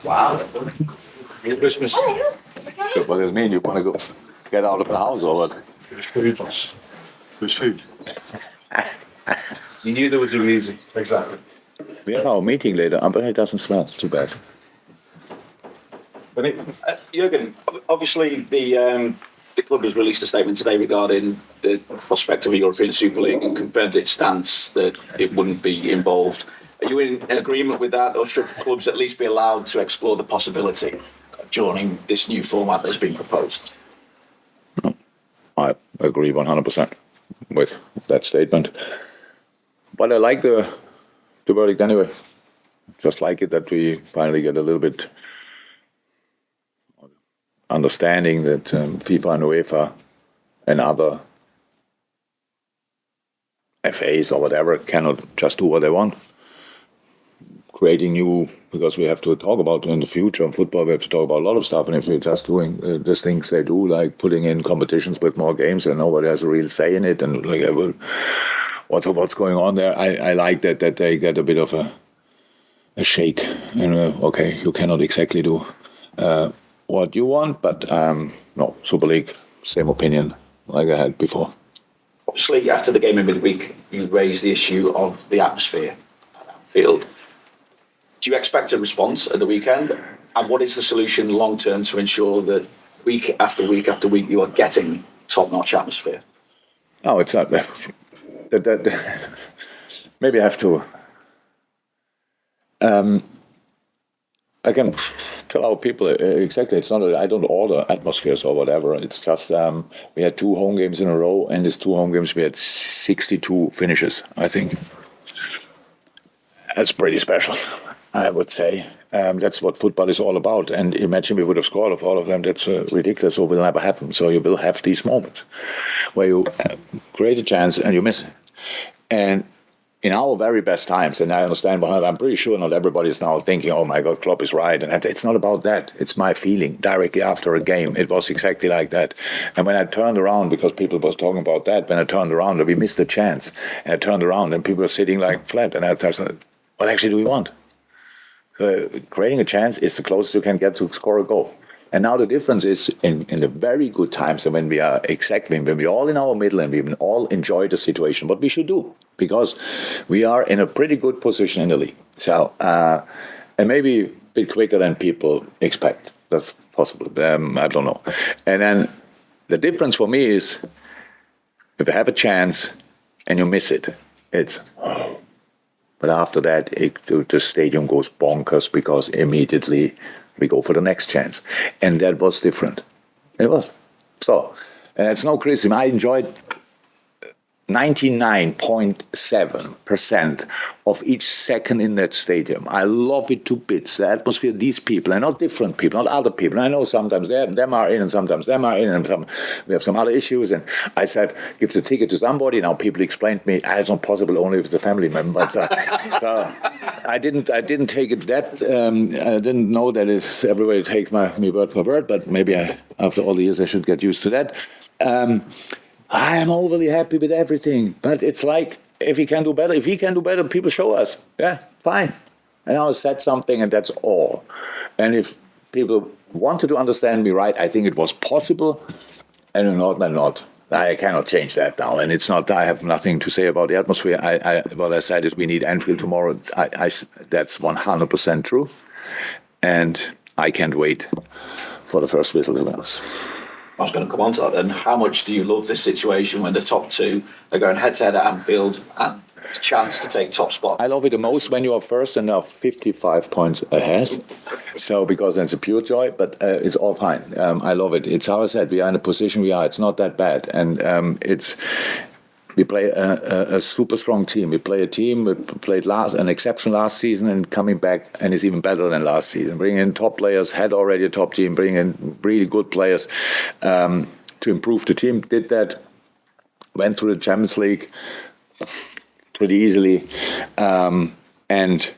Wow. Merry Christmas. So what does it mean? You want to go get out of the house or what? There's food, boss. There's food. You knew there was a reason. Exactly. We have our meeting later, but it doesn't smell. It's too bad. Jurgen, obviously the club has released a statement today regarding the prospect of a European Super League and confirmed its stance that it wouldn't be involved. Are you in agreement with that, or should clubs at least be allowed to explore the possibility of joining this new format that's been proposed? I agree 100% with that statement. But I like the verdict anyway. Just like it that we finally get a little bit understanding that FIFA and UEFA and other FAs or whatever cannot just do what they want. Creating new, because we have to talk about in the future of football, we have to talk about a lot of stuff. And if we're just doing the things they do, like putting in competitions with more games and nobody has a real say in it, and like what's going on there, I like that they get a bit of a shake. Okay, you cannot exactly do what you want, but no, Super League, same opinion like I had before. Obviously, after the game in midweek, you raised the issue of the atmosphere at Anfield. Do you expect a response at the weekend? And what is the solution long term to ensure that week after week after week you are getting top-notch atmosphere? No, it's not. Maybe I have to. I can tell our people exactly. It's not. I don't order atmospheres or whatever. It's just we had 2 home games in a row, and these 2 home games we had 62 finishes. I think that's pretty special. I would say that's what football is all about. And imagine we would have scored of all of them. That's ridiculous. Or will never happen. So you will have these moments where you create a chance and you miss it. And in our very best times, and I understand, but I'm pretty sure not everybody is now thinking, oh my God, Klopp is right. And it's not about that. It's my feeling directly after a game. It was exactly like that. And when I turned around, because people was talking about that, when I turned around, we missed a chance. And I turned around and people were sitting like flat. And I thought, what actually do we want? Creating a chance is the closest you can get to score a goal. And now the difference is in the very good times, and when we are when we're all in our middle and we all enjoy the situation, what we should do, because we are in a pretty good position in the league. So, and maybe a bit quicker than people expect. That's possible. I don't know. And then the difference for me is if you have a chance and you miss it, it's but after that, the stadium goes bonkers because immediately we go for the next chance. And that was different. It was. So, and it's no criticism. I enjoyed 99.7% of each second in that stadium. I love it to bits. The atmosphere, these people, and not different people, not other people. And I know sometimes them are in and sometimes them are in, and we have some other issues. And I said, give the ticket to somebody. Now people explained to me, it's not possible only if it's a family member. So I didn't take it that. I didn't know that it's everybody takes me word for word, but maybe after all the years I should get used to that. I am overly happy with everything, but it's like if he can do better, people show us. Yeah, fine. And I said something, and that's all. And if people wanted to understand me right, I think it was possible, and if not, then not. I cannot change that now, and it's not. I have nothing to say about the atmosphere. What I said is we need Anfield tomorrow. That's 100% true, and I can't wait for the first whistle to be I was going to come on to that then. How much do you love this situation when the top 2 are going head-to-head at Anfield and a chance to take top spot? I love it the most when you are first and are 55 points ahead. So, because it's a pure joy, but it's all fine. I love it. It's how I said, we are in the position we are. It's not that bad. And we play a super strong team. We play a team we played an exception last season and coming back and is even better than last season. Bringing in top players, had already a top team, bringing in really good players to improve the team. Did that, went through the Champions League pretty easily and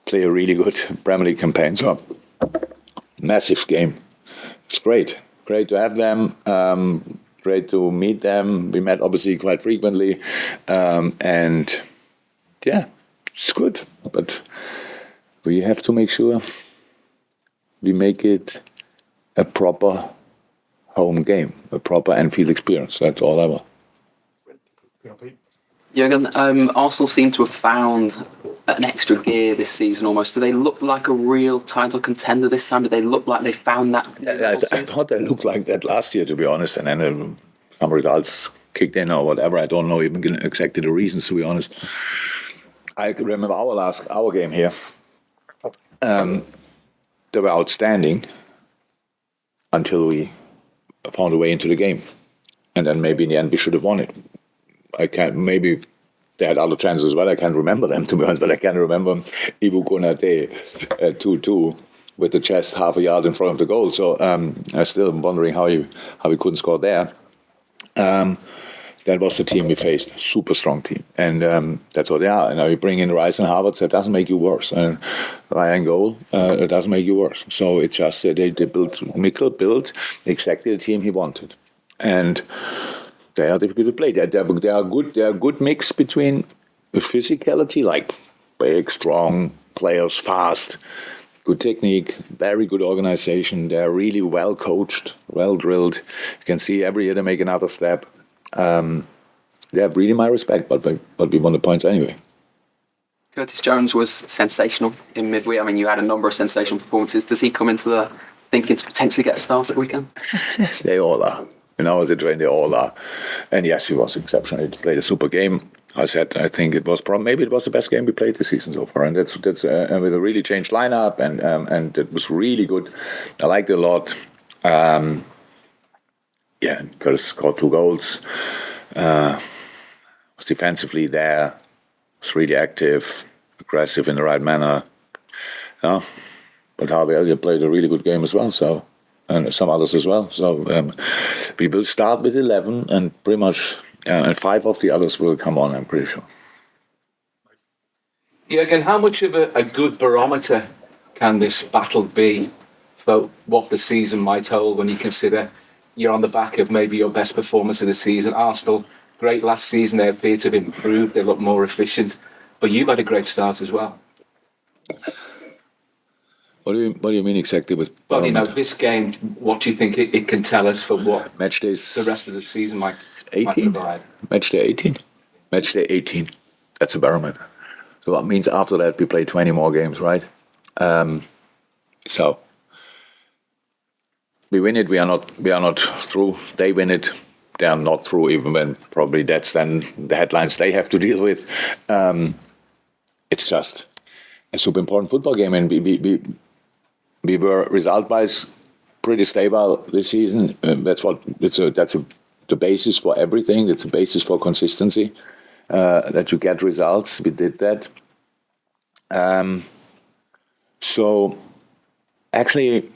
play a really good Premier League campaign. So, massive game. It's great. Great to have them. Great to meet them. We met obviously quite frequently. And yeah, it's good. But we have to make sure we make it a proper home game, a proper Anfield experience. That's all I want. Jurgen, Arsenal seem to have found an extra gear this season almost. Do they look like a real title contender this time? Do they look like they found that? I thought they looked like that last year, to be honest, and then some results kicked in or whatever. I don't know even exactly the reasons, to be honest. I remember our game here. They were outstanding until we found a way into the game, and then maybe in the end we should have won it. Maybe they had other chances as well. I can't remember them, to be honest, but I can remember Ibu Konate 2-2 with the chest half a yard in front of the goal. So I'm still wondering how we couldn't score there. That was the team we faced, super strong team, and that's what they are. And now you bring in Rice and Havertz, that doesn't make you worse. And Ryan goal, it doesn't make you worse. So it's just Mikkel built exactly the team he wanted, and they are difficult to play. They are good. They are a good mix between physicality, like big, strong players, fast, good technique, very good organization. They are really well coached, well drilled. You can see every year they make another step. They have really my respect, but we won the points anyway. Curtis Jones was sensational in midweek. I mean, you had a number of sensational performances. Does he come into the thinking to potentially get a start at the weekend? They all are. In our situation, they all are. And yes, he was exceptional. He played a super game. I think it was maybe it was the best game we played this season so far, and that's with a really changed lineup, and it was really good. I liked it a lot. Curtis scored 2 goals. Was defensively there. Was really active, aggressive in the right manner. But Harvey Elliott played a really good game as well. So, and some others as well. So we will start with 11, and pretty much, and 5 of the others will come on. I'm pretty sure. Yeah, again, how much of a good barometer can this battle be for what the season might hold when you consider you're on the back of maybe your best performance of the season? Arsenal, great last season. They appear to have improved. They look more efficient. But you've had a great start as well. What do you mean exactly with Well, barometer? this game, what do you think it can tell us for what Match days the rest of the season might 18? provide? Match day 18? Match day 18. That's a barometer. So that means after that we play 20 more games, right? So we win it, we are not through. They win it, they are not through, even when probably that's then the headlines they have to deal with. It's just a super important football game, and we were result-wise pretty stable this season. That's the basis for everything. It's a basis for consistency. That you get results. We did that. So actually,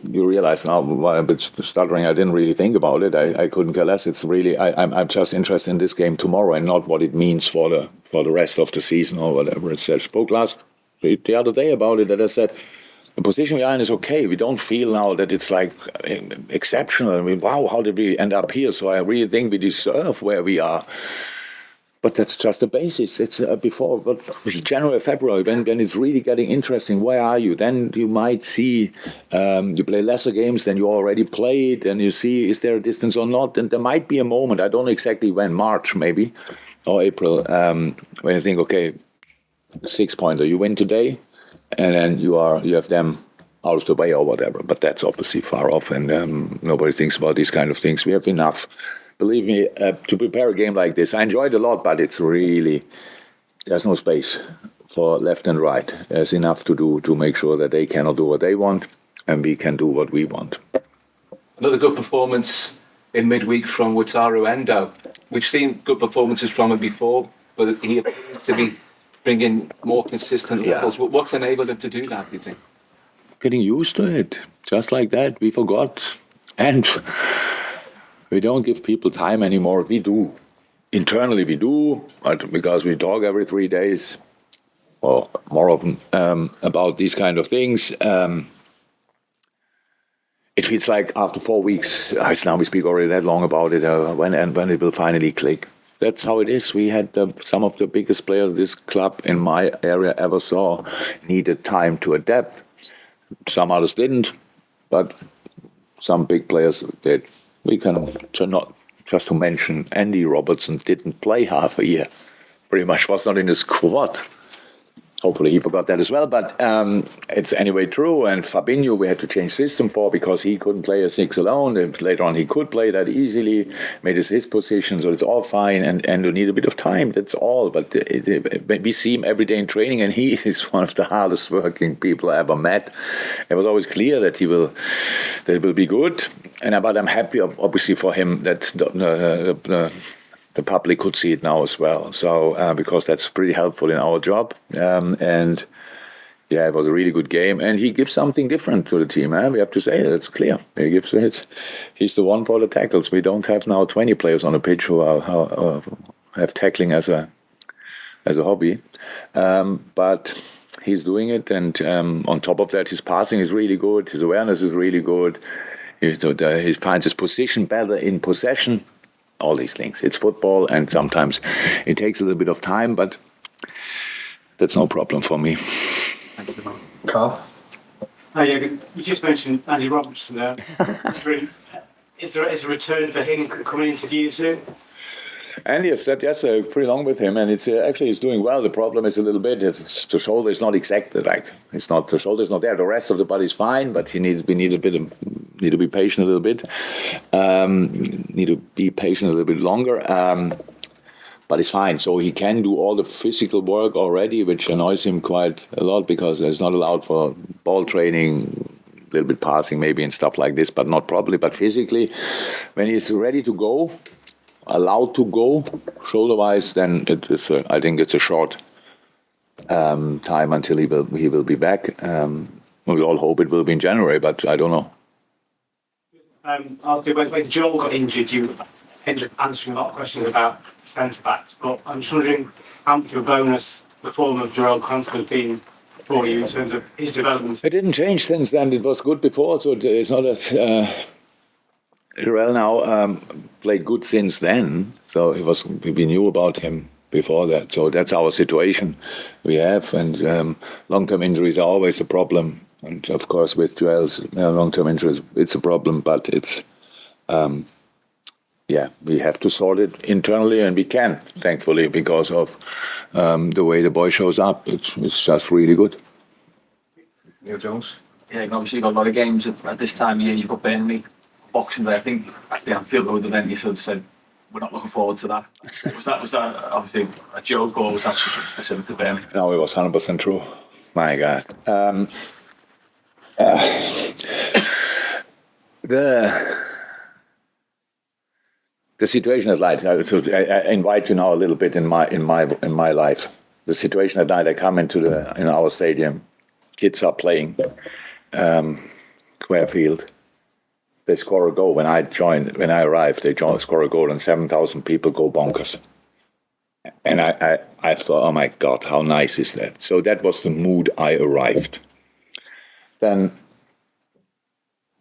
you realize now why I'm a bit stuttering. I didn't really think about it. I couldn't care less. It's really I'm just interested in this game tomorrow and not what it means for the rest of the season or whatever. It said. Spoke the other day about it, that I said the position we are in is okay. We don't feel now that it's like exceptional. I mean, wow, how did we end up here? So I really think we deserve where we are. But that's just the basis. It's before January, February, when it's really getting interesting. Where are you? Then you might see you play lesser games than you already played, and you see is there a distance or not. And there might be a moment. I don't know exactly when, March maybe or April, when you think, okay, 6-pointer, you win today, and then you have them out of the way or whatever. But that's obviously far off, and nobody thinks about these kind of things. We have enough. Believe me, to prepare a game like this, I enjoyed it a lot, but it's really, there's no space for left and right. There's enough to do to make sure that they cannot do what they want and we can do what we want. Another good performance in midweek from Wataru Endo. We've seen good performances from him before, but he appears to be bringing more consistent levels. What's enabled him to do that, do you think? Getting used to it, just like that. We forgot. And we don't give people time anymore. We do. Internally we do, but because we talk every 3 days, or more often, about these kind of things, it feels like after 4 weeks, now we speak already that long about it, when it will finally click. That's how it is. We had some of the biggest players this club in my area ever saw needed time to adapt. Some others didn't, but some big players did. We can not just to mention Andy Robertson didn't play half a year. Pretty much was not in the squad. Hopefully he forgot that as well, but it's anyway true. And Fabinho we had to change system for because he couldn't play a 6 alone. And later on he could play that easily, made it his position, so it's all fine. And you need a bit of time, that's all. But we see him every day in training, and he is one of the hardest working people I ever met. It was always clear that it will be good. But I'm happy, obviously, for him that the public could see it now as well. So because that's pretty helpful in our job. And yeah, it was a really good game. And he gives something different to the team. We have to say that's clear. He gives it. He's the one for the tackles. We don't have now 20 players on the pitch who have tackling as a hobby. But he's doing it. And on top of that, his passing is really good. His awareness is really good. He finds his position better in possession. All these things. It's football, and sometimes it takes a little bit of time, but that's no problem for me. Carl? You just mentioned Andy Robertson there. Is there a return for him coming into view soon? Andy has said yes, pretty long with him, and it's actually he's doing well. The problem is a little bit the shoulder is not exactly the shoulder is not there. The rest of the body is fine, but we need to be patient a little bit. Need to be patient a little bit longer. But it's fine. So he can do all the physical work already, which annoys him quite a lot because it's not allowed for ball training, a little bit passing maybe and stuff like this, but not properly. But physically, when he's ready to go, allowed to go shoulder-wise, then I think it's a short time until he will be back. We all hope it will be in January, but I don't know. When Joel got injured, you ended up answering a lot of questions about centre-backs, but I'm just wondering how much of a bonus the form of Jurgen Klopp has been for you in terms of his development. It didn't change since then. It was good before, so it's not that Jurgen now played good since then. So we knew about him before that. So that's our situation we have, and long-term injuries are always a problem. And of course, with Joel's long-term injuries, it's a problem. But it's we have to sort it internally, and we can, thankfully, because of the way the boy shows up. It's just really good. Neil Jones? Yeah, obviously you've got a lot of games at this time of year. You've got Burnley, Boxing Day. I think at the Anfield Road event you sort of said, we're not looking forward to that. Was that obviously a joke, or was that specific to Burnley? No, it was 100% true. My God. The situation at night. I invite you now a little bit in my life. The situation at night. I come into our stadium. Kids are playing. Quarefield. They score a goal. When I arrived, they score a goal, and 7,000 people go bonkers. And I thought, oh my God, how nice is that? So that was the mood I arrived. Then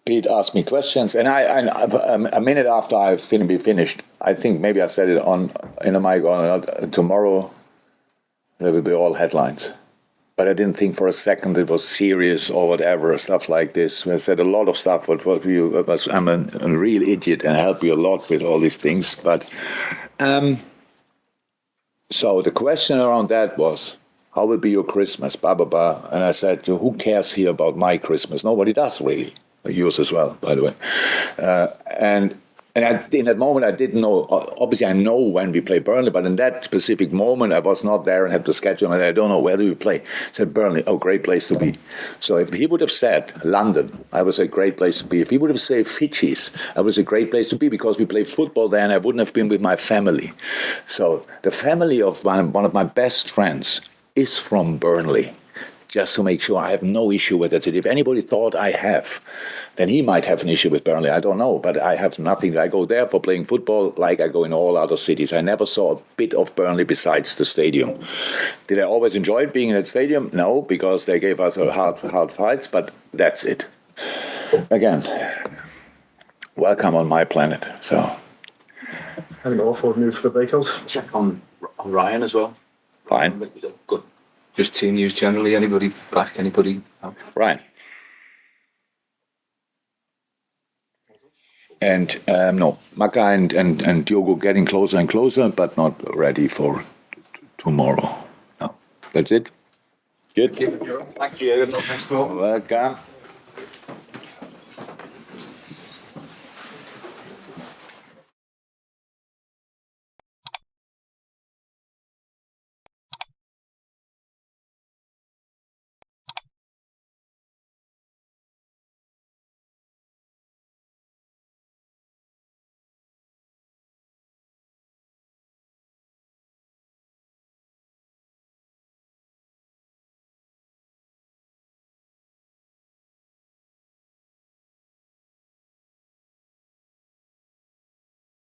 Pete asked me questions, and a minute after I finished, I think maybe I said it in the mic tomorrow. There will be all headlines, but I didn't think for a second it was serious or whatever, stuff like this. I said a lot of stuff. I'm a real idiot and help you a lot with all these things. But so the question around that was, how will be your Christmas? Blah, blah, blah. And I said, who cares here about my Christmas? Nobody does, really. Yours as well, by the way. And in that moment, I didn't know. Obviously, I know when we play Burnley, but in that specific moment, I was not there and had to schedule. And I don't know, where do we play? I said, Burnley. Oh, great place to be. So if he would have said London, I would say great place to be. If he would have said Fidji's, I would say great place to be, because we play football there and I wouldn't have been with my family. So the family of one of my best friends is from Burnley. Just to make sure I have no issue with it. If anybody thought I have, then he might have an issue with Burnley. I don't know, but I have nothing. I go there for playing football like I go in all other cities. I never saw a bit of Burnley besides the stadium. Did I always enjoy being in that stadium? No, because they gave us hard fights, but that's it. Again, welcome on my planet. So, Any more for news for the breakouts? Check on Ryan as well. Fine. Good. Just team news generally. Anybody back? Anybody? Ryan. And no, Maka and Diogo getting closer and closer, but not ready for tomorrow. No, that's it. Good. Thank you. Welcome.